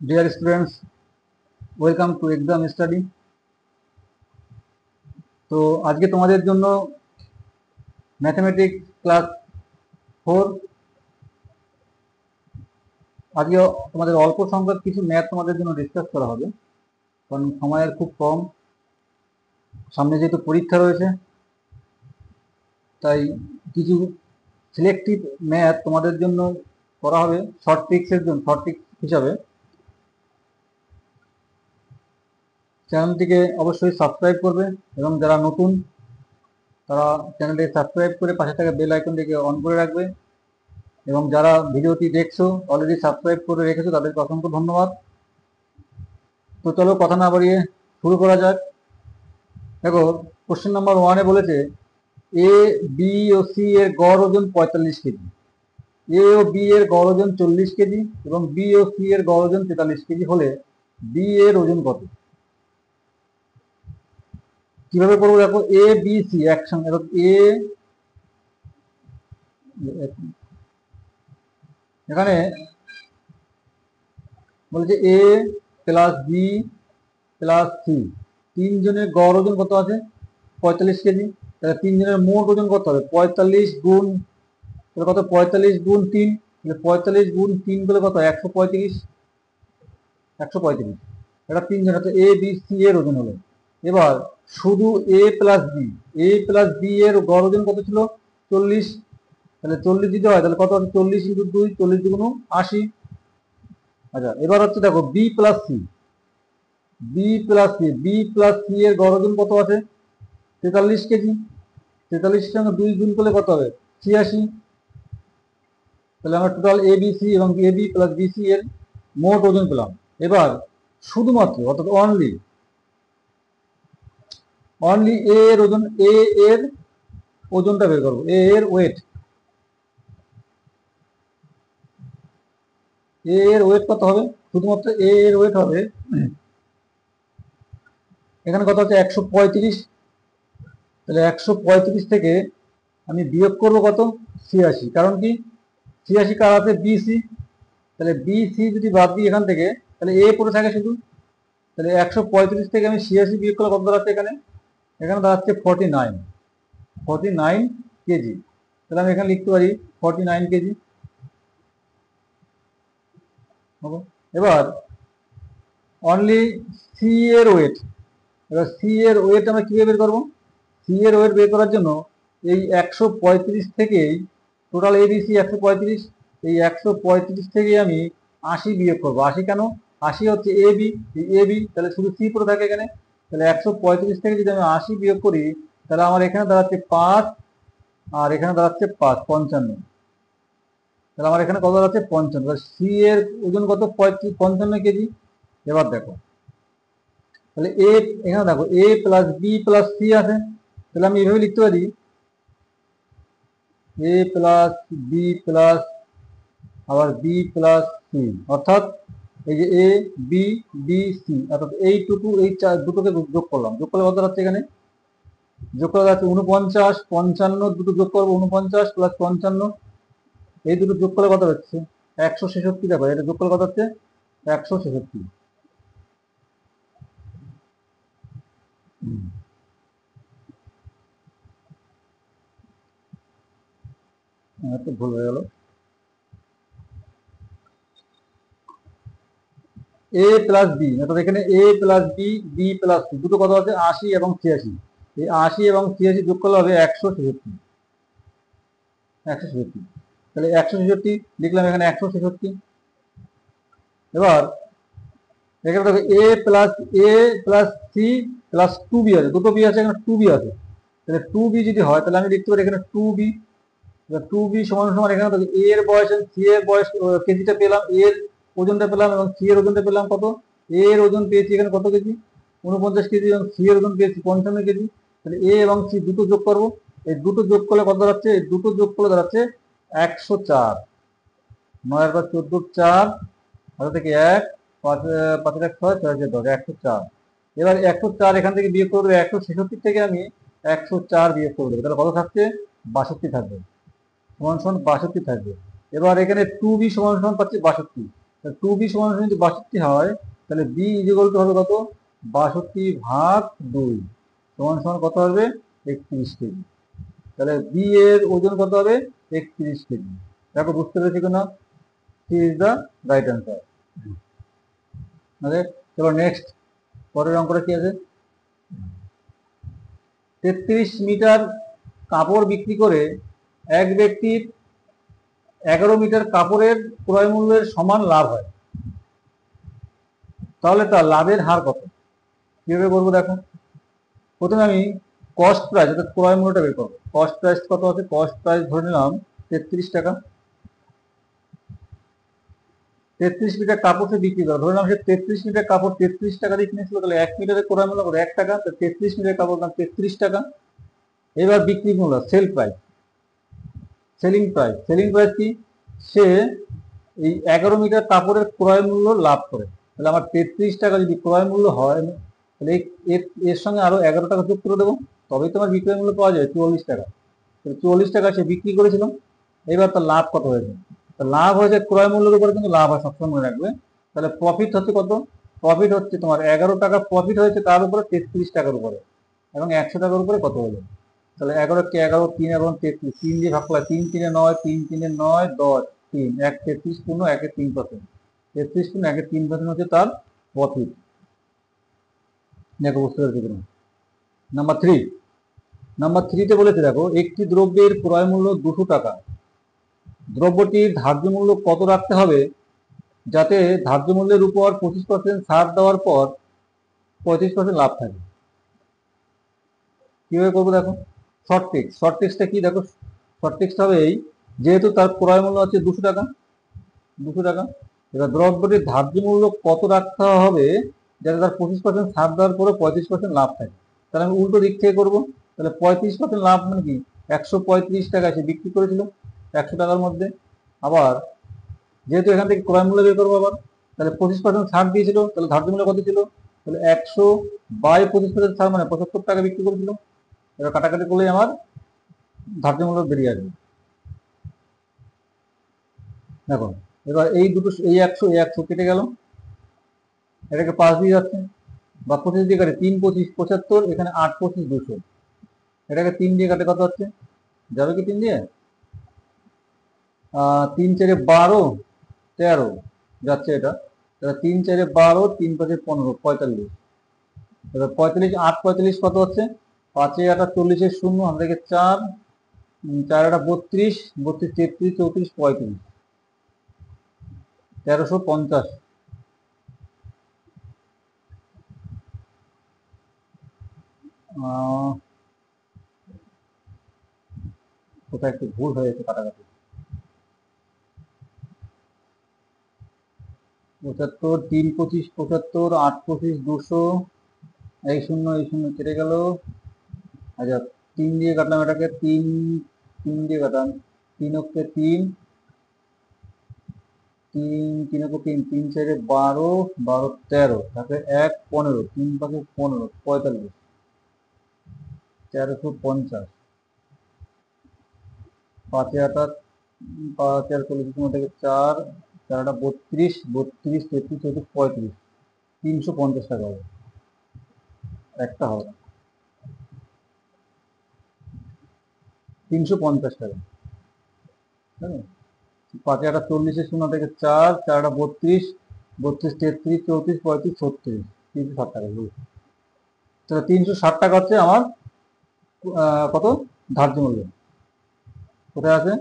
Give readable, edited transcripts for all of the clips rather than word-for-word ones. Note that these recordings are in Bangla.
Dear students, welcome to exam study. তো আজকে তোমাদের জন্য ম্যাথমেটিক্স ক্লাস 4 আজকে তোমাদের অল্প সংখ্যক কিছু ম্যাথ তোমাদের জন্য ডিসকাস করা হবে, কারণ সময়ের খুব কম, সামনে যেহেতু পরীক্ষা রয়েছে তাই কিছু সিলেক্টিভ ম্যাথ তোমাদের জন্য করা হবে শর্ট ট্রিক্স হিসাবে। চ্যানেলটিকে অবশ্যই সাবস্ক্রাইব করবে এবং যারা নতুন তারা চ্যানেলটিকে সাবস্ক্রাইব করে পাশে থাকা বেল আইকনটিকে অন করে রাখবে, এবং যারা ভিডিওটি দেখছো অলরেডি সাবস্ক্রাইব করে রেখেছো তাদেরকে অসংখ্য ধন্যবাদ। তো চলো কথা না বাড়িয়ে শুরু করা যাক। দেখো, কোশ্চেন নাম্বার 1-এ বলেছে এ বি ও সি এর গড় ওজন 45 কেজি, এ ও বি এর গড় ওজন 40 কেজি এবং বি ও সি এর গড় ওজন 43 কেজি হলে বি এর ওজন কত? কিভাবে করবো দেখো, এ বি সি একসঙ্গে, এখানে বলছে এ প্লাস বি প্লাস সি, তিনজনের গড় ওজন কত আছে? 45 কেজি। তাহলে তিনজনের মোট ওজন কত হবে? 45 গুণ কত? 45 গুণ 3, 45 গুণ 3 করলে কত? 135। এটা তিনজন, এ বি সি এর ওজন হলো। এবার শুধু এ প্লাস বি এর গড় ওজন কত ছিল? 40। তাহলে 40 দিতে হয়, তাহলে কত আছে? 40 ইন্টু 2, 40 দুগুণ 80। আচ্ছা, এবার হচ্ছে দেখো বি প্লাস সি এর গড় ওজন কত আছে? 43 কেজি। 43 এর সঙ্গে 2 গুণ করলে কত হবে? 86। তাহলে আমরা টোটাল এ বি সি এবং A B plus B C এর মোট ওজন পেলাম। এবার শুধুমাত্র অর্থাৎ অনলি এ এর ওজন, এর ওজনটা বের করবো, এর ওয়েট। এর ওয়েট কত হবে? শুধুমাত্র এর ওয়েট হবে, এখানে কত হচ্ছে? 135। তাহলে 135 থেকে আমি বিয়োগ করবো কত? 86। কারণ কি? 86 কার আছে? বিসি। তাহলে বিসি যদি বাদ দিই এখান থেকে, তাহলে এ পড়ে থাকে শুধু। তাহলে 135 থেকে আমি 86 বিয়োগ করলে কত দাঁড়াচ্ছে? এখানে দাঁড়াচ্ছে 49 কেজি। তাহলে আমি এখানে লিখতে পারি 49 কেজি। এবার অনলি সি এর ওয়েট। এবার সি এর ওয়েট আমরা কিভাবে বের করবো? সি এর ওয়েট বের করার জন্য এই 135 থেকেই, টোটাল এবিসি 135, এই 135 থেকে আমি 80 বিয়োগ করবো। 80 কেন? 80 হচ্ছে এ বি, তাহলে শুধু সি পড়ে থাকে এখানে। তাহলে 135 থেকে যদি আমি 80 বিয়োগ করি, তাহলে আমার এখানে দাঁড়াচ্ছে 5 আর এখানে দাঁড়াচ্ছে 5, 55। তাহলে আমার এখানে কত দাঁড়াচ্ছে? 55। সি এর ওজন কত? 55 কেজি। এবার দেখো, তাহলে এখানে দেখো এ প্লাস বি প্লাস সি আছে, তাহলে আমি এভাবে লিখতে পারি এ প্লাস বি প্লাস আবার বি প্লাস সি, অর্থাৎ এই যে এ বি বি সি, অর্থাৎ এই দুটোকে যোগ করলাম। যোগ করলে কত দাঁড়াচ্ছে? এখানে যোগ করা যাচ্ছে 49, 55, দুটো যোগ করবো 49 প্লাস 55, এই দুটো যোগ করলে কত হচ্ছে? 166। দেখো এটা যোগ করলে কত হচ্ছে? 166। একটু ভুল হয়ে গেল। এ প্লাস বি, অর্থাৎ এখানে A plus B B plus C, দুটো কত আছে? 80 এবং 86। এই 80 এবং 86 যোগ করলে হবে 166। তাহলে 166 লিখলাম এখানে 166। এবার এখানে দেখো এ প্লাস সি প্লাস 2b আছে, দুটো বি আছে, এখানে 2b আছে। তাহলে 2b যদি হয় তাহলে আমি লিখতে পারি এখানে 2b। 2b সমান সমান এখানে দেখো এ এর বয়স, সি এর বয়স, কেজিটা পেলাম, এর ওজনটা পেলাম এবং সি এর ওজনটা পেলাম কত? এর ওজন পেয়েছি এখানে কত কেজি? 49 কেজি এবং সি এর ওজন পেয়েছি 55 কেজি। তাহলে এ এবং সি দুটো যোগ করবো, এই দুটো যোগ করলে কত দাঁড়াচ্ছে? এই দুটো যোগ করলে দাঁড়াচ্ছে 104। 9 আর 14, 4, হাতে থেকে 1, 5 1 6, 6 10, 104। এবার 104 এখান থেকে বিয়োগ করবো, 166 থেকে আমি 104 বিয়োগ করে দেবো, তাহলে কত থাকছে? 62 থাকবে, সমান সমান 62 থাকবে। এবার এখানে 2b সমান সমান পাচ্ছি 62। 2b সমান যদি 62 হয়, তাহলে b ইকুয়াল টু হবে কত? 62/2 সমান সমান কত হবে? 31 কেজি। তাহলে বি এর ওজন কত হবে? 31 কেজি। দেখো বুঝতে পেরেছি কিনা? C is the right answer. চলো নেক্সট, পরের অঙ্কটা কি আছে? 33 মিটার কাপড় বিক্রি করে এক ব্যক্তির 11 মিটার কাপড়ের ক্রয় মূল্যের সমান লাভ হয়, তাহলে তার লাভের হার কত? কিভাবে করবো দেখো। প্রথমে আমি কস্ট প্রাইস অর্থাৎ ক্রয় মূল্যটা বের করবো। কস্ট প্রাইস কত আছে? কস্ট প্রাইস ধরে নিলাম 33 টাকা। 33 মিটার কাপড় সে বিক্রি করে, ধরে নিলাম সে 33 মিটার কাপড় 33 টাকা দিয়ে কিনেছিল, তাহলে 1 মিটারের ক্রয় মূল্য করে 1 টাকা, 33 মিটার কাপড় দাম 33 টাকা। এবার বিক্রি মূল্য, sell price, selling price. Selling price কি? সে এই 11 মিটার কাপড়ের ক্রয় মূল্য লাভ করে, তাহলে আমার 33 টাকা যদি ক্রয় মূল্য হয়, তাহলে এর সঙ্গে আরো 11 টাকা যোগ করে দেবো, তবেই তোমার বিক্রয় মূল্য পাওয়া যায় 44 টাকা। 44 টাকা সে বিক্রি করেছিল। এবার তার লাভ কত হয়েছে? লাভ হয়েছে ক্রয় মূল্যের উপরে, কিন্তু লাভ হয় সবসময় মনে রাখবে। তাহলে প্রফিট হচ্ছে কত? প্রফিট হচ্ছে তোমার 11 টাকা প্রফিট হয়েছে, তার উপরে 33 টাকার উপরে, এবং 100 টাকার উপরে কত হলো? তাহলে 11 কে 11, 3 এবং 33, 3 দিয়ে ভাগ করলে 3 3 9, 3 3 9, 10, 3 1 33 পূর্ণ 1 3%, 33 পূর্ণ 1 3% হচ্ছে তার প্রফিট। দেখো বুঝতে পেরেছি কিনা? নাম্বার 3তে বলেছে দেখো, একটি দ্রব্যের ক্রয় মূল্য 200 টাকা, দ্রব্যটির ধার্য মূল্য কত রাখতে হবে যাতে ধার্য মূল্যের উপর 25% ছাড় দেওয়ার পর 35% লাভ থাকে? কিভাবে করবো দেখো। শর্ট টেক্সটটা কি দেখো? শর্ট টেক্সট হবে এই, যেহেতু তার ক্রয় মূল্য হচ্ছে 200 টাকা, 200 টাকা, এবার দ্রব্যটির ধার্য মূল্য কত রাখতে হবে যাতে তার 25% ছাড় দেওয়ার পরে 35% লাভ থাকে। তাহলে আমি উল্টো দিক থেকে করবো। তাহলে 35% লাভ মানে কি? 135 টাকা সে বিক্রি করেছিল 100 টাকার মধ্যে। আবার যেহেতু এখান থেকে ক্রয় মূল্য বের করবো, আবার তাহলে 25% ছাড় দিয়েছিল, তাহলে ধার্য মূল্য কত ছিল? তাহলে 100/25% ছাড় মানে 75 টাকা বিক্রি করেছিল। এবার কাটাকাটি করলেই আমার ধার্য মূল্য বেরিয়ে আসবে। দেখো এবার এই দুটো, এই 100 কেটে গেল, এটাকে 5 দিয়ে যাচ্ছে, বা 25 দিয়ে কাটে 3 25 75, এখানে 8 25 200, এটাকে 3 দিয়ে কাটে কত হচ্ছে? যাবে কি 3 দিয়ে? 3 4 12 13 যাচ্ছে এটা। তাহলে 3 4 12, 3 5 15, 45। এবার 45 8 45 কত হচ্ছে? 5 8 40 শূন্য, হাত থেকে 4, 4 8 32, 32 33 34 35, 1350। কোথায় একটু ভুল হয়েছে কাটাকাটি। 75 3 25 75, 8 25 200, এই শূন্য কেটে গেল। আচ্ছা 3 দিয়ে কাটলাম, এটাকে 3 দিয়ে কাটলাম, 3 অক্ষে 3, 3 অক্ষে 3, 3 4 12 12 13, তারপরে 1 15, 3 5 15 45, 1350, 5 8 5 4 40 থেকে 4, 4 32 32 33 34 35, 350 টাকা হবে। একটা হবে না, 350 টাকা। 5 8 40 শূন্য থেকে 4, 4 32 32 33 34 35 36, 360 টাকা। তাহলে 360 টাকা হচ্ছে আমার কত? ধার্য মূল্য। কোথায় আছে?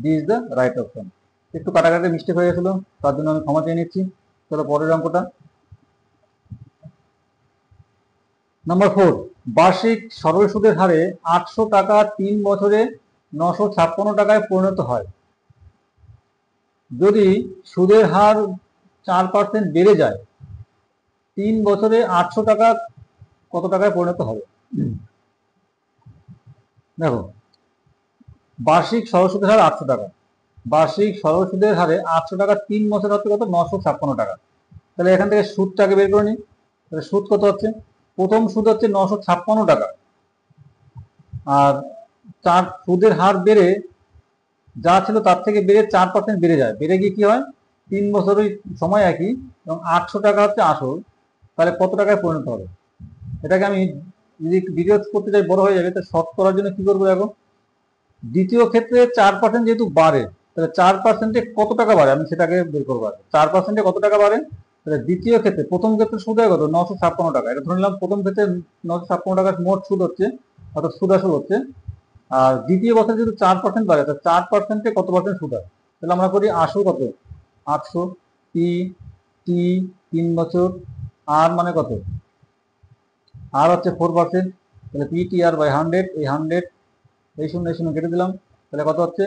D is the right option. একটু কাটাকাটি মিস্টেক হয়ে গেছিল, তার জন্য আমি ক্ষমা চেয়ে নিচ্ছি। চলো পরের অঙ্কটা। নাম্বার 4, বার্ষিক সরল সুদের হারে 800 টাকা 3 বছরে 956 টাকায় পরিণত হয়। যদি সুদের হার 4% বেড়ে যায়, 3 বছরে 800 টাকা কত টাকায় পরিণত হবে? দেখো বার্ষিক সরল সুদের হার 800 টাকা, বার্ষিক সরল সুদের হারে 800 টাকা 3 বছর হচ্ছে কত? 956 টাকা। তাহলে এখান থেকে সুদটাকে বের করে নিই। তাহলে সুদ কত হচ্ছে? প্রথম সুদ হচ্ছে 956 টাকা, আর সুদের হার বেড়ে যা ছিল তার থেকে বেড়ে 4% বেড়ে যায়, বেড়ে গিয়ে কি হয়? 3 বছরই সময় একই এবং 800 টাকা হচ্ছে আসল, তাহলে কত টাকায় পরিণত হবে? এটাকে আমি যদি ডিটেলস করতে চাই বড় হয়ে যাবে, তো শর্ট করার জন্য কি করবো দেখো, দ্বিতীয় ক্ষেত্রে 4% যেহেতু বাড়ে, তাহলে 4%-এ কত টাকা বাড়ে আমি সেটাকে বের করবো। 4%-এ কত টাকা বাড়ে, তাহলে দ্বিতীয় ক্ষেত্রে, প্রথম ক্ষেত্রে সুদ হয় কত, 956 টাকা, এটা ধরে নিলাম প্রথম ক্ষেত্রে 956 টাকার মোট সুদ হচ্ছে, অর্থাৎ সুদ আসল হচ্ছে। আর দ্বিতীয় বছর যেহেতু 4% বাড়ে, তাহলে 4%-এ কত পার্সেন্ট সুদ হয়, তাহলে আমরা করি আসল কত, 800, টি, টি 3 বছর, আর মানে কত, আর হচ্ছে 4%, তাহলে PTR/100, এই 100 এই শূন্য এই শূন্য কেটে দিলাম, তাহলে কত হচ্ছে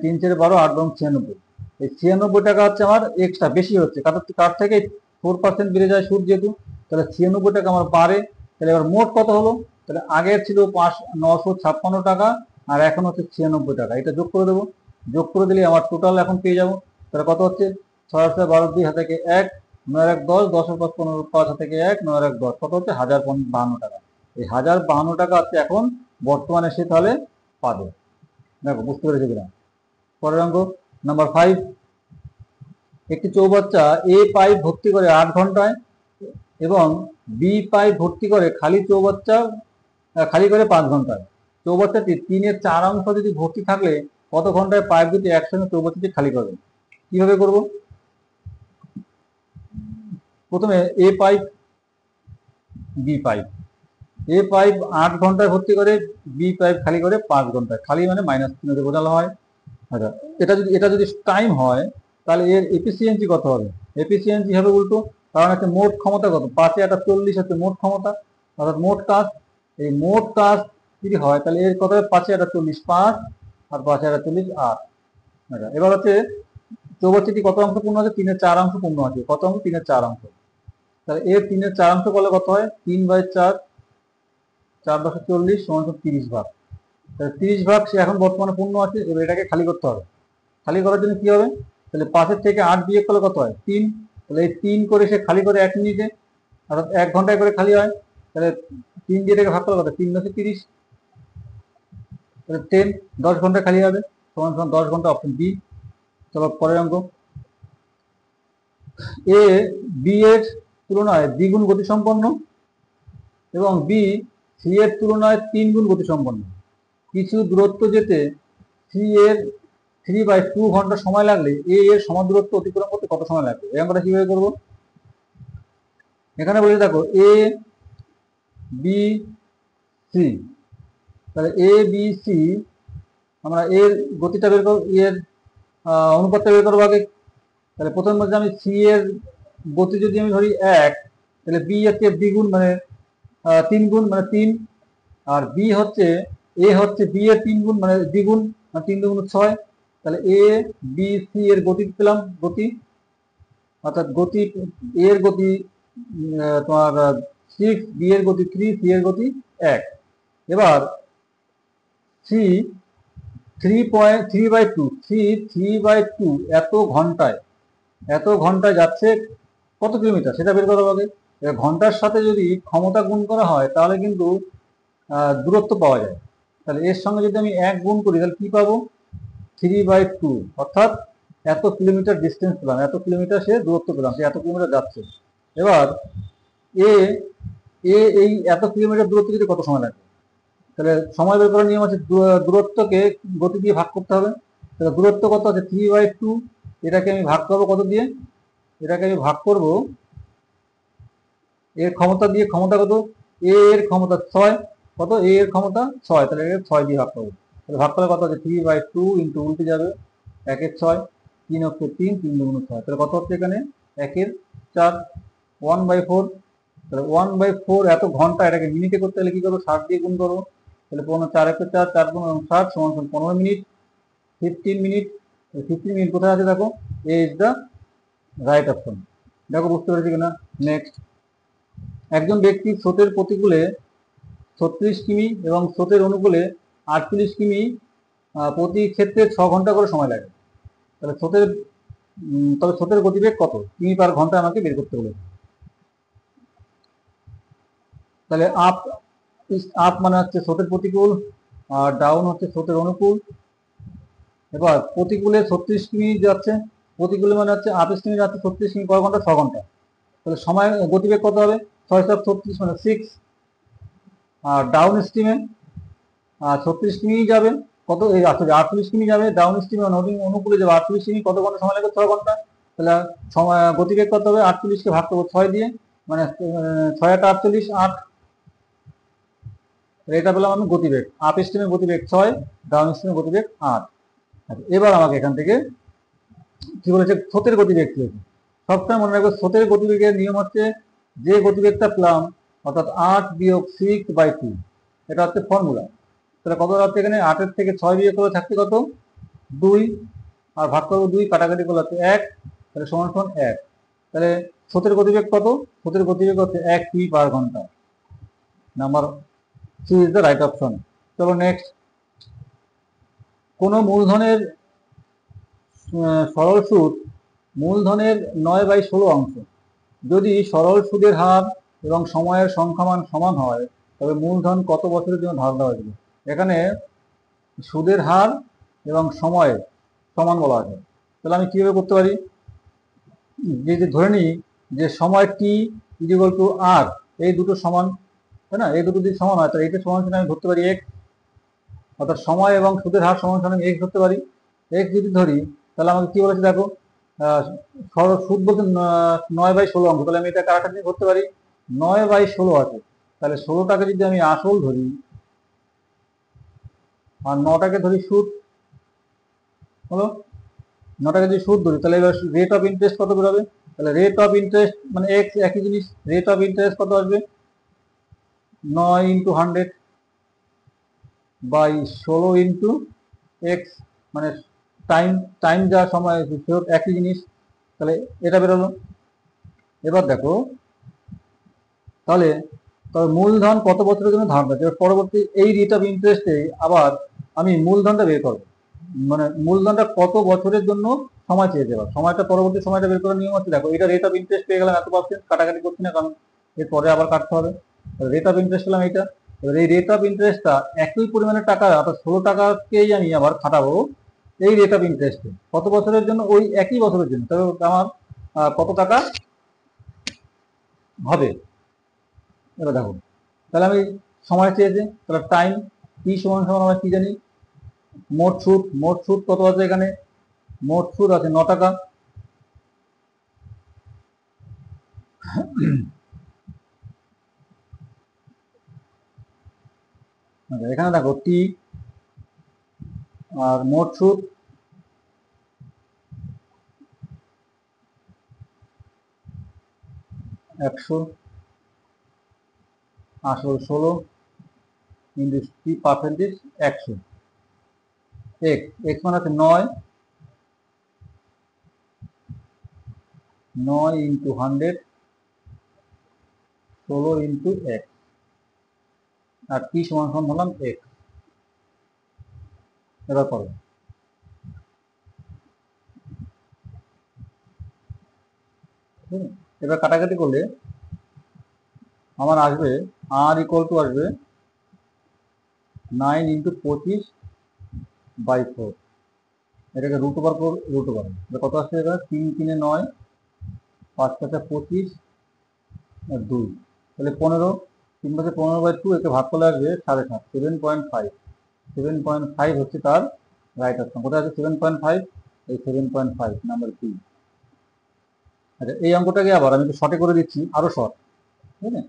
3×4=12, 8×96, এই 96 টাকা হচ্ছে আমার এক্সট্রা বেশি হচ্ছে, কার থেকে 4% বেড়ে যায় সুদ যেহেতু, তাহলে 96 টাকা আমার বাড়ে। তাহলে এবার মোট কত হলো, তাহলে আগের ছিল 956 টাকা আর এখন হচ্ছে 96 টাকা, এটা যোগ করে দেবো, যোগ করে দিলে আমার টোটাল এখন পেয়ে যাবো। তাহলে কত হচ্ছে 612, 2 হাতে 1, 9 1 10, 10 5 15, 5 হাতে 1, 9 1 10, কত হচ্ছে 1052 টাকা। এই 1052 টাকা হচ্ছে এখন বর্তমানে সে তাহলে পাবে। দেখো বুঝতে পেরেছি কিনা। পরের অঙ্ক নাম্বার 5, একটি চৌবাচ্চা এ পাইপ ভর্তি করে 8 ঘন্টায় এবং বি পাইপ ভর্তি করে খালি করে 5 ঘন্টায়। চৌবাচ্চাটি 3/4 যদি ভর্তি থাকলে কত ঘন্টায় পাইপ দুটি একসঙ্গে চৌবাচ্চাটি খালি করবে? কিভাবে করব? প্রথমে A pipe, B pipe, A pipe 8 ঘন্টায় ভর্তি করে, বি পাইপ খালি করে 5 ঘন্টায়, খালি মানে -3 বোঝানো হয়। আচ্ছা, এটা যদি টাইম হয় তাহলে এর এফিসিয়েন্সি কত হবে? এফিসিয়েন্সি হবে উল্টো, কারণ হচ্ছে মোট ক্ষমতা কত, 5/40 হচ্ছে মোট ক্ষমতা, অর্থাৎ মোট কাজ। এই মোট কাজ যদি হয় তাহলে এর কত হবে, 5/40 5 আর 5/40 8। আচ্ছা, এবার হচ্ছে চৌবাচ্চাটি কত অংশ পূর্ণ আছে, 3/4 অংশ পূর্ণ আছে, কত অংশ, 3/4 অংশ। তাহলে এর 3/4 অংশ করলে কত হয়, 3/4, 4×40 = 30 ভাগ। 30 ভাগ সে এখন বর্তমানে পূর্ণ আছে, এবার এটাকে খালি করতে হবে। খালি করার জন্য কি হবে, তাহলে 5 থেকে 8 বিয়োগ করলে কত হয়, 3, তাহলে এই 3 করে সে খালি করে 1 মিনিটে, অর্থাৎ 1 ঘন্টায় করে খালি হয়। তাহলে 3 দিয়ে এটাকে ভাগ করলে কত, 3×30, তাহলে 10, 10 ঘন্টায় খালি হবে, সমান সমান 10 ঘন্টা, অপশন বি। চলো পরের অঙ্ক, এ বি এর তুলনায় দ্বিগুণ গতিসম্পন্ন এবং বি সি এর তুলনায় 3 গুণ গতিসম্পন্ন। কিছু দূরত্ব যেতে সি এর 3/2 ঘন্টা সময় লাগলে এ এর সমান দূরত্ব অতিক্রম করতে কত সময় লাগবে? এই অঙ্কটা কিভাবে করবো, এখানে বলে দেখো এ বি সি, তাহলে এ বি সি, আমরা এর গতিটা বের করবো, এর অনুপাতটা বের করবো আগে। তাহলে প্রথম বলতে আমি সি এর গতি যদি আমি ধরি 1, তাহলে বি হচ্ছে দ্বিগুণ মানে 3 গুণ মানে 3, আর বি হচ্ছে বি এর 3 গুণ মানে দ্বিগুণ, মানে 3 2 6। তাহলে এ বি সি এর গতি পেলাম, গতি অর্থাৎ গতি, এ এর গতি তোমার 6, বি এর গতি 3, সি এর গতি 1। এবার সি 3/2 এত ঘন্টায় যাচ্ছে কত কিলোমিটার সেটা বের করা হবে। ঘন্টার সাথে যদি ক্ষমতা গুণ করা হয় তাহলে কিন্তু দূরত্ব পাওয়া যায়। তাহলে এর সঙ্গে যদি আমি 1 গুণ করি তাহলে কি পাবো, 3/2, অর্থাৎ এত কিলোমিটার ডিস্টেন্স পেলাম, এত কিলোমিটার সে দূরত্ব পেলাম, সে এত কিলোমিটার যাচ্ছে। এবার এ এই এত কিলোমিটার দূরত্ব যদি কত সময় লাগে, তাহলে সময় বের করার নিয়ম আছে, দূরত্বকে গতি দিয়ে ভাগ করতে হবে। তাহলে দূরত্ব কত আছে, 3/2, এটাকে আমি ভাগ করবো কত দিয়ে, এটাকে আমি ভাগ করব এর ক্ষমতা দিয়ে, ক্ষমতা কত, এ এর ক্ষমতা 6, কত, এ এর ক্ষমতা 6, তাহলে 6 দিয়ে ভাগ করবো, তাহলে ভাগ করলে কত আছে, 3/2 ইন্টু উল্টে যাবে 1 এর 6, 3 হচ্ছে 3, 3 2 6, তাহলে কত হচ্ছে এখানে 1 এর 4, 1/4। তাহলে 1/4 এত ঘন্টা, এটাকে মিনিটে করতে হলে কি করবো, 60 দিয়ে গুণ করবো, তাহলে 4 1 4, 4 গুণ 60 সমান 15 মিনিট, 15 মিনিট। 15 মিনিট কোথায় আছে দেখো, এ ইজ দ্য রাইট অপশন। দেখো বুঝতে পেরেছি কিনা। নেক্সট, একজন ব্যক্তি স্রোতের প্রতিকূলে 36 কিমি এবং স্রোতের অনুকূলে 38 কিমি প্রতি ক্ষেত্রে 6 ঘন্টা করে সময় লাগে। তাহলে স্রোতের গতিবেগ কত কিমি পার ঘন্টা আমাকে বের করতে বলেছে। তাহলে আপ মানে হচ্ছে স্রোতের প্রতিকূল, আর ডাউন হচ্ছে স্রোতের অনুকূল। এবার প্রতিকূলে 36 কিমি যাচ্ছে, প্রতিকূলে মানে হচ্ছে আপ স্ট্রিমে যাচ্ছে 36 মিনিট, কয় ঘন্টা? 6 ঘন্টা। তাহলে সময় গতিবেগ কত হবে? 636 মানে 6। আর ডাউন স্ট্রিমে 36 কিমি যাবে, কত? এই 48 কিমি যাবে ডাউন স্ট্রিমে, অনুকূলে যাবে 48 কিমি, কত ঘন্টা সময় লাগবে? 6 ঘন্টা। তাহলে সময় গতিবেগ কত হবে? 48কে ভাগ করবো 6 দিয়ে, মানে 6 8 48 8। এটা পেলাম আমি গতিবেগ। আপ স্ট্রিমে গতিবেগ 6, ডাউন স্ট্রিমে গতিবেগ 8। এবার আমাকে এখান থেকে কি বলেছে? স্রোতের গতিবেগ পেয়েছে। সবসময় মনে রাখবে স্রোতের গতিবেগের নিয়ম হচ্ছে যে গতিবেগটা পেলাম, অর্থাৎ 8-6/2, এটা হচ্ছে ফর্মুলা। তাহলে কত হচ্ছে এখানে? 8-এর থেকে 6 বিয়োগ করে থাকছে কত? 2, আর ভাগ করবো 2, কাটাকাটি করলে হচ্ছে 1, তাহলে সমান সমান 1। তাহলে স্রোতের গতিবেগ কত? স্রোতের গতিবেগ হচ্ছে 1 কিমি পার ঘন্টা। Number C is the right option. চলো নেক্সট। কোনো মূলধনের সরল সুদ মূলধনের 9/16 অংশ। যদি সরল সুদের হার এবং সময়ের সংখ্যামান সমান হয়, তবে মূলধন কত বছরের জন্য ধার দেওয়া যাবে? এখানে সুদের হার এবং সময় সমান বলা আছে। তাহলে আমি কিভাবে করতে পারি? যদি ধরে নিই যে সময় টি ইকুয়াল টু আর, এই দুটো সমান, তাই না? এই দুটো যদি সমান হয় তাহলে এটা সমান সমান আমি ধরতে পারি এক্স, অর্থাৎ সময় এবং সুদের হার সমান সমান আমি এক্স ধরতে পারি। এক্স যদি ধরি তাহলে আমাকে কি বলেছে দেখো, সুদ বলতে 9/16 অঙ্ক, তাহলে আমি এটা কারাটা নিয়ে ধরতে পারি 9/16 আছে। তাহলে 16টাকে যদি আমি আসল ধরি আর 9টাকে ধরি সুদ, হলো 9টাকে যদি সুদ ধরি, তাহলে এবার রেট অফ ইন্টারেস্ট কত বেরোবে? তাহলে রেট অফ ইন্টারেস্ট মানে এক্স, একই জিনিস। রেট অফ ইন্টারেস্ট কত আসবে? 9×100/16 মানে টাইম, টাইম যা সময় একই জিনিস। তাহলে এটা বেরোলো। এবার দেখো তাহলে তবে মূলধন কত বছরের জন্য ধার দেয়? পরবর্তী এই রেট অফ ইন্টারেস্টে আবার আমি মূলধনটা বের করবো, মানে মূলধনটা কত বছরের জন্য সময় চেয়ে দেওয়া, সময়টা পরবর্তী সময়টা বের করার নিয়ম হচ্ছে দেখো, এটা রেট অফ ইন্টারেস্ট পেয়ে গেলাম এত %, কাটাকাটি করছি না কারণ এরপরে আবার কাটতে হবে। রেট অফ ইন্টারেস্ট পেলাম এইটা। এবার এই রেট অফ ইন্টারেস্টটা একই পরিমাণের টাকা, অর্থাৎ 16টাকেই আমি আবার খাটাবো এই রেট অফ ইন্টারেস্টে কত বছরের জন্য? ওই একই বছরের জন্য। তবে আমার কত টাকা হবে? এবার দেখো, তাহলে আমি সময় চেয়েছি, তাহলে টাইম টি সমান সমান আমরা কি জানি? মোট সুদ। মোট সুদ কত আছে এখানে? মোট সুদ আছে 9 টাকা। এখানে দেখো টি আর মোট সুদ একশো, আসল 16 into T percentage 100, x, x মানে হচ্ছে 9, 9×100, 16×1, আর টি সমান সমান হলাম এক্স। এবার করো। এবার কাটাকাটি করলে আমার আসবে আর ইকুয়াল টু আসবে 9×25/4। এটাকে রুট ওভার কর, রুট ওভার কত আসছে? এবার 3×3=9, 5×5=25 আর 2, তাহলে 15, 3×15/2, একে ভাগ করলে আসবে 7.5, 7.5। 7.5 হচ্ছে তার রাইট অপশন। কোথায় আছে 7.5? এই 7.5 নাম্বার বি। আচ্ছা, এই অঙ্কটাকে আবার আমি একটু শর্টে করে দিচ্ছি, আরো শর্ট, ঠিক আছে?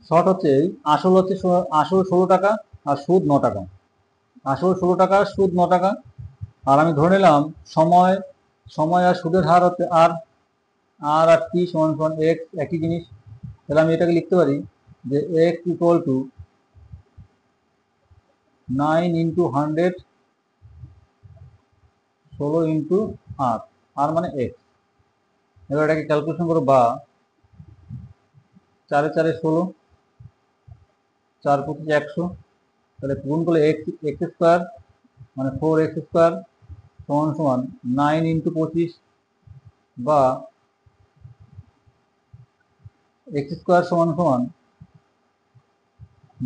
শর্ট হচ্ছে এই, আসল হচ্ছে আসল 16 টাকা আর সুদ 9 টাকা। আসল 16 টাকা, সুদ 9 টাকা। আর আমি ধরে নিলাম সময়, সময় আর সুদের হার হচ্ছে আর, আর আর টি সমান সমান এক্স, একই জিনিস। তাহলে আমি এটাকে লিখতে পারি যে এক্স ইকুয়াল টু 9×100, 16×8, আর মানে এক্স। এবার এটাকে ক্যালকুলেশন করো, বা 4×4=16, 4×25=100, তাহলে গুণ করলে এক্স স্কোয়ার মানে 4x স্কোয়ার সমান সমান 9 ইন্টু 25 বা এক্স স্কোয়ার সমান সমান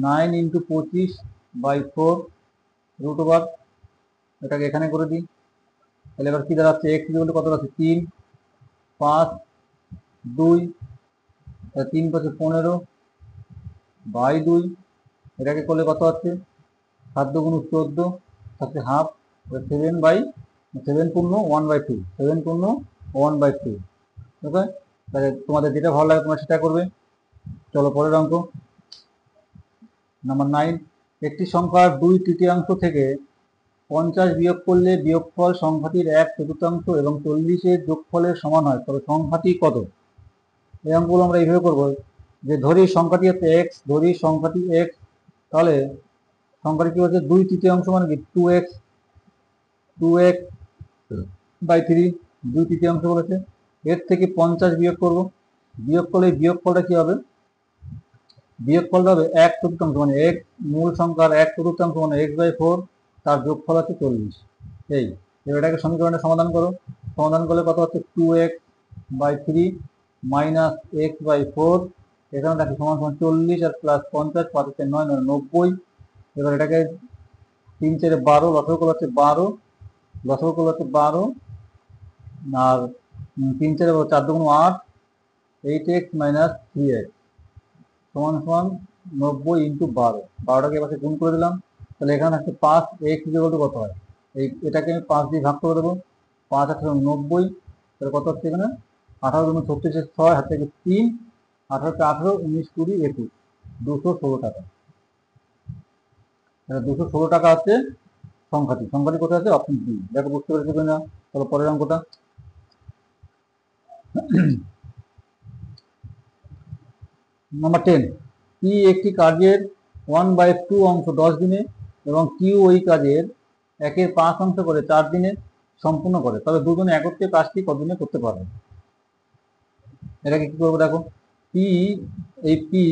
9 ইন্টু 25 বাই 4 রুট ওভার, এটাকে এখানে করে দিই। তাহলে এবার কি দাঁড়াচ্ছে, এক্স ইকুয়াল টু কত আছে 3, 5, 2, 3 5 15 বাই 2, এটাকে করলে কত হচ্ছে 7 গুণ 14 সাথে হাফ 7 পূর্ণ 1/2, 7 পূর্ণ 1/2। ওকে, তাহলে তোমাদের যেটা ভালো লাগে তোমরা সেটা করবে। চলো পরের অঙ্ক নাম্বার 9। একটি সংখ্যার 2/3 থেকে 50 বিয়োগ করলে বিয়োগফল সংখ্যাটির 1/4 এবং 40-এর যোগফলের সমান হয়, তবে সংখ্যাটি কত? এই অঙ্কগুলো আমরা এইভাবে করবো যে ধরি সংখ্যাটি হচ্ছে এক্স, ধরি সংখ্যাটি এক্স, তাহলে সংখ্যাটি কি হচ্ছে 2/3 মানে কি 2x বাই 3, 2/3 বলেছে। এর থেকে 50 বিয়োগ করবো, বিয়োগ করলে বিয়োগফলটা কি হবে, বিয়োগফলটা হবে 1/4 মানে এক্স, মূল সংখ্যার 1/4 মানে x/4, তার যোগফল হচ্ছে 40। এই এটাকে সমীকরণে সমাধান করো, সমাধান করলে কত হচ্ছে 2x বাই 3 মাইনাস x/4, এখানে দেখো সমান সমান 40 আর প্লাস 50, 5 9 90। এবার এটাকে 3 4 12 লসাগু করলে হচ্ছে 12, লসাগু করলে হচ্ছে 12 আর 3 4 4 2 8, 8x মাইনাস 3x সমান সমান 90 ইন্টু 12, 12টাকে এবার গুণ করে দিলাম। তাহলে এখানে হচ্ছে 5x ইকুয়াল টু কত হয়, এটাকে আমি 5 দিয়ে ভাগ করে দেবো, 5 8 90, তাহলে কত হচ্ছে এখানে 18 গুণ 36 6, হাত থেকে 3, 18 18 19 20 21, 216 টাকা। 216 টাকা হচ্ছে সংখ্যাটি। সংখ্যাটি কোথায় আছে, অপশন বি। দেখো বুঝতে পেরেছো কিনা। চলো পরের অঙ্কটা। নাম্বার 10। পি একটি কাজের 1/2 অংশ 10 দিনে এবং কিউ ওই কাজের 1/5 অংশ করে 4 দিনে সম্পূর্ণ করে, তবে দুজনে একত্রে কাজটি কতদিনে করতে পারবে? এটাকে কি করবো দেখো, পি পি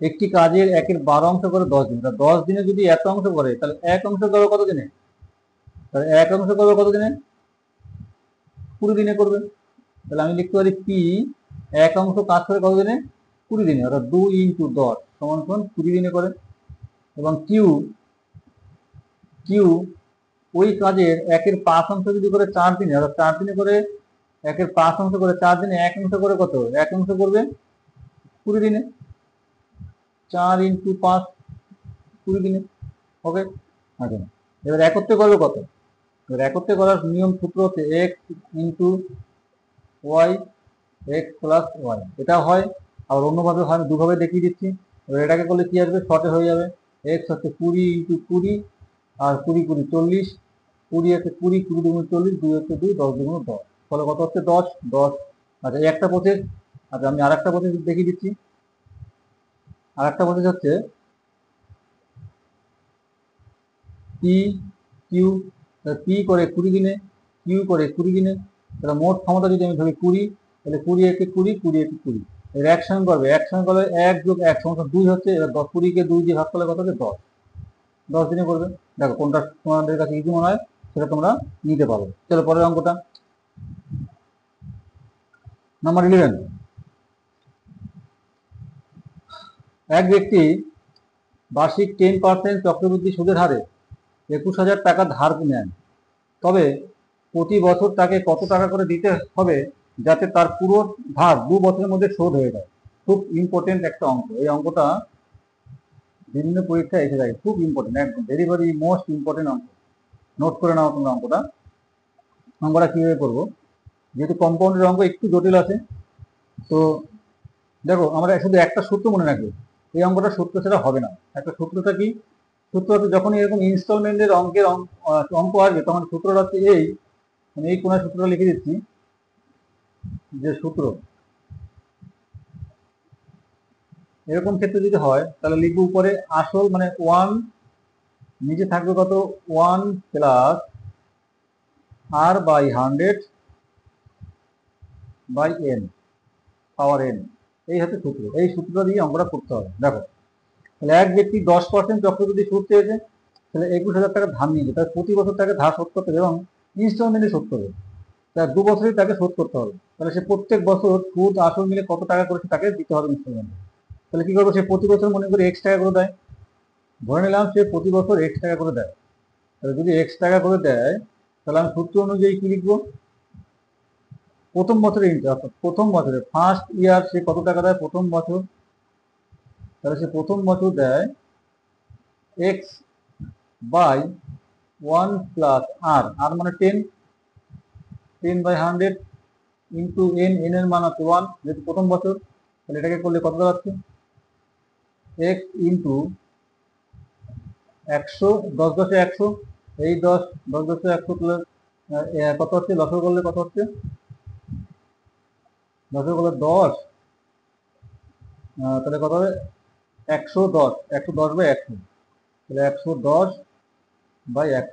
একটি কাজের 1/12 অংশ করে 10 দিন, 10 দিনে যদি এত অংশ করে তাহলে এক অংশ করবে কত দিনে, তাহলে এক অংশ করবে কত দিনে, 20 দিনে করবে। তাহলে আমি লিখতে পারি পি এক অংশ কাজ করে কত দিনে, 20 দিনে, অর্থাৎ 2 ইন্টু 10 সমান সমান 20 দিনে করে। এবং কিউ কিউ ওই কাজের 1/5 অংশ যদি করে 4 দিনে, অর্থাৎ 4 দিনে করে 1/5 অংশ করে 4 দিনে এক অংশ করে কত, এক অংশ করবে 20 দিনে, 4 ইন্টু 5 20 দিনে। ওকে, আচ্ছা এবার একত্রে করবে কত, এবার একত্রে করার নিয়ম সূত্র হচ্ছে x into y, x plus y, এটা হয়। আর অন্যভাবে হয়, আমি দুভাবে দেখিয়ে দিচ্ছি। এবার এটাকে করলে কি আসবে, শর্টে হয়ে যাবে। এক্স হচ্ছে 20 ইন্টু 20 আর 20 20 40, 20 হচ্ছে 20, 20 দুগুণ 40, 2 হচ্ছে 2, 10 দুগুণ 10, ফলে কত হচ্ছে 10 10। আচ্ছা এই একটা প্রসেস। আচ্ছা আমি আর একটা প্রসেস দেখিয়ে দিচ্ছি। আর একটা প্রসেস হচ্ছে পি কিউ, পি করে 20 দিনে, কিউ করে 20 দিনে, তাহলে মোট ক্ষমতা যদি আমি ধরি 20, তাহলে 20 একে 20, 20 একে 20, এর একসঙ্গে করবে, একসঙ্গে করলে 1 যোগ 1 সমান 2 হচ্ছে। এবার 10 20-কে 2 দিয়ে ভাগ করলে কত হচ্ছে 10, 10 দিনে করবে। দেখো কোনটা তোমাদের কাছে ইজি মনে হয় সেটা তোমরা নিতে পারো। চলো পরের অঙ্কটা নাম্বার 11। এক ব্যক্তি বার্ষিক 10% চক্রবৃদ্ধি সুদের হারে 21,000 টাকা ধার নেন, তবে প্রতি বছর তাকে কত টাকা করে দিতে হবে যাতে তার পুরো ধার 2 বছরের মধ্যে শোধ হয়ে যায়? খুব ইম্পর্টেন্ট একটা অঙ্ক। এই অঙ্কটা বিভিন্ন পরীক্ষায় এসে যায়, খুব ইম্পর্টেন্ট, একদম ভেরি ভেরি মোস্ট ইম্পর্টেন্ট অঙ্ক। নোট করে নাও তোমরা অঙ্কটা। অঙ্কটা কিভাবে করবো, যেহেতু কম্পাউন্ডের অঙ্ক একটু জটিল আছে, তো দেখো আমরা শুধু একটা সূত্র মনে রাখবো, এই অঙ্কটা সূত্র ছাড়া হবে না। একটা সূত্রটা কি, সূত্র হচ্ছে যখন এরকম ইনস্টলমেন্টের অঙ্ক আসবে তখন সূত্রটা হচ্ছে এই, মানে এই কোন সূত্রটা লিখে দিচ্ছি, যে সূত্র এরকম ক্ষেত্রে যদি হয় তাহলে লিখবো উপরে আসল মানে 1, নিচে থাকবে কত 1 প্লাস আর by 100 by n power n, এই হচ্ছে সূত্র। এই সূত্রটা দিয়ে অঙ্কটা করতে হবে। দেখো তাহলে এক ব্যক্তি 10% চক্রবৃদ্ধি সুদ চেয়েছে, তাহলে 21,000 টাকা ধার নিয়েছে, তাহলে প্রতি বছর তাকে ধার শোধ করতে হবে এবং ইনস্টলমেন্টে শোধ করবে, তার 2 বছরই তাকে শোধ করতে হবে। তাহলে সে প্রত্যেক বছর সুদ আসল মিলে কত টাকা করেছে তাকে দিতে হবে ইনস্টলমেন্টে। তাহলে কি করবো, সে প্রতি বছর মনে করি X টাকা করে দেয়, ধরে নিলাম সে প্রতি বছর X টাকা করে দেয়। তাহলে যদি X টাকা করে দেয়, তাহলে আমি সূত্র অনুযায়ী কি লিখবো, প্রথম বছরের ইন্টারেস্ট, অর্থাৎ প্রথম বছরে ফার্স্ট ইয়ার সে কত টাকা দেয় প্রথম বছর, তাহলে সে প্রথম বছর দেয় X বাই 1 প্লাস R, আর মানে 10/100 ইন্টু n, এর মান হচ্ছে 1, যেহেতু প্রথম বছর। তাহলে এটাকে করলে কত দাঁড়াচ্ছে, X ইন্টু 100, 10 × 100, এই 10 × 100 প্লাস কত হচ্ছে, লসও করলে কত হচ্ছে, লসও করলে 10, তাহলে কত হবে 110, 110/100, তাহলে 110/100,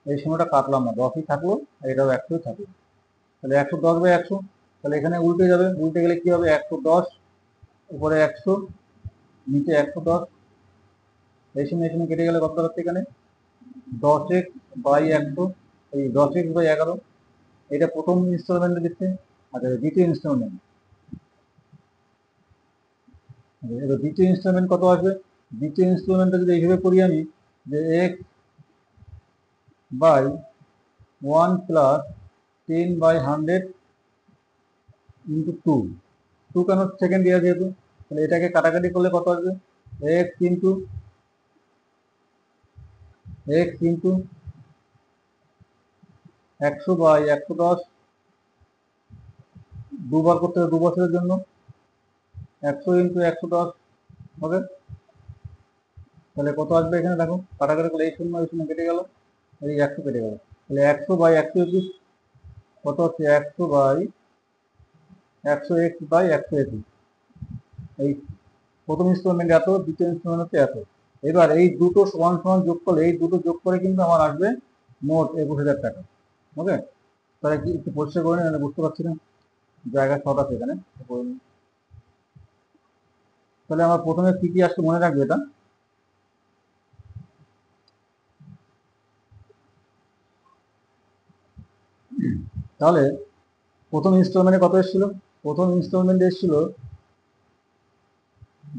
এই সময়টা কাটলাম না, 10ই থাকলো আর এটাও 100ই থাকলো, তাহলে 110/100। তাহলে এখানে উল্টে যাবে, উল্টে গেলে কি হবে, 110 উপরে 100 নিচে 110, এই সময় কেটে গেলে কত হচ্ছে এখানে 10x/100, এই 10x/11, এটা প্রথম ইনস্টলমেন্টে দিচ্ছে। আচ্ছা, দ্বিতীয় ইনস্টলমেন্ট, এবার দ্বিতীয় ইনস্টলমেন্ট কত আসবে, দ্বিতীয় ইনস্টলমেন্টটা যদি এইভাবে করি আমি, যে X/1 প্লাস 10/100 ইন্টু 2 কেন, সেকেন্ড ইয়ার যেহেতু, তাহলে এটাকে কাটাকাটি করলে কত আসবে, X ইন্টু 100/110, দুবার করতে হবে 2 বছরের জন্য, 100 ইন্টু 110 হবে। তাহলে কত আসবে এখানে দেখো, কাটাকাটি করলে এই শূন্য কেটে গেল, এই 100 কেটে গেল, তাহলে 100/121 কত হচ্ছে, 100/100x/121, এই প্রথম ইনস্টলমেন্ট এত, দ্বিতীয় ইনস্টলমেন্ট হচ্ছে এত। এবার এই দুটো সমান সমান যোগ করলে, এই দুটো যোগ করে কিন্তু আমার আসবে মোট 21,000 টাকা। ওকে, তাহলে কি একটু পরিষ্কার করে নিন, বুঝতে পারছি না, জায়গা শর্ট আছে এখানে। তাহলে আমার প্রথমে কি কি আসছে মনে রাখবে এটা, তাহলে প্রথম ইনস্টলমেন্টে কত এসেছিল, প্রথম ইনস্টলমেন্টে এসেছিল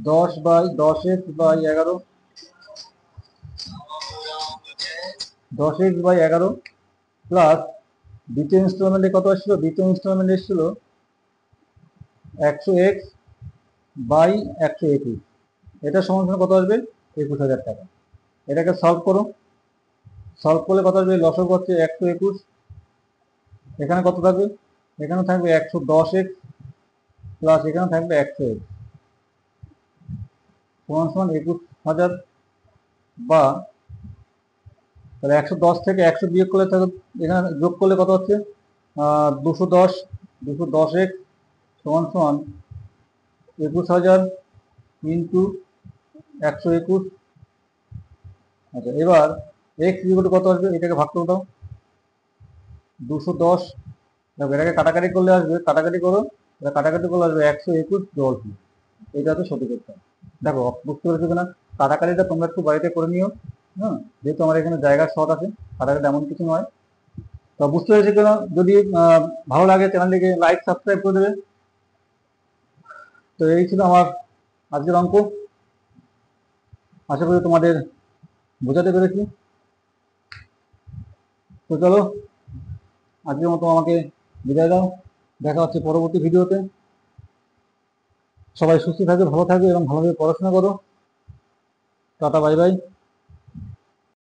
10/10x/11, 10x/11 প্লাস দ্বিতীয় ইনস্টলমেন্টে কত আসছিল, দ্বিতীয় ইনস্টলমেন্টে এসেছিল 100x/121, এটা সমান কত আসবে, 21,000 টাকা। এটাকে সলভ করো, সলভ করলে কত আসবে, লসগু হচ্ছে 121, এখানে কত থাকবে, এখানে থাকবে 110x প্লাস এখানে থাকবে 100x সমান 21,000, বা তাহলে 110 থেকে 100 বিয়োগ করলে এখানে যোগ করলে কত হচ্ছে, 210x সমান 21,000 ইন্টু 121। আচ্ছা, এবার x ইকুয়াল টু কত আসবে, এটাকে ভাগ করে দাও, 210, এটাকে কাটাকাটি করলে আসবে, কাটাকাটি করো, কাটাকাটি করলে আসবে 121 এটা হচ্ছে সঠিক উত্তর। দেখো বুঝতে পেরেছো কিনা, কাটাকাটিটা তোমরা একটু বাড়িতে করে নিও, হ্যাঁ, যেহেতু আমার এখানে জায়গার শর্ট আছে, কাটাকাটি এমন কিছু নয়। তো বুঝতে পেরেছো কিনা, যদি ভালো লাগে চ্যানেলটিকে লাইক সাবস্ক্রাইব করে দেবে। তো এই ছিল আমার আজকের অঙ্ক, আশা করি তোমাদের বোঝাতে পেরেছি। তো চলো আজকের মতো আমাকে বিদায় দাও, দেখা হচ্ছে পরবর্তী ভিডিওতে। সবাই সুস্থ থাকবে, ভালো থাকবে এবং ভালোভাবে পড়াশোনা করো। Tata, bye bye.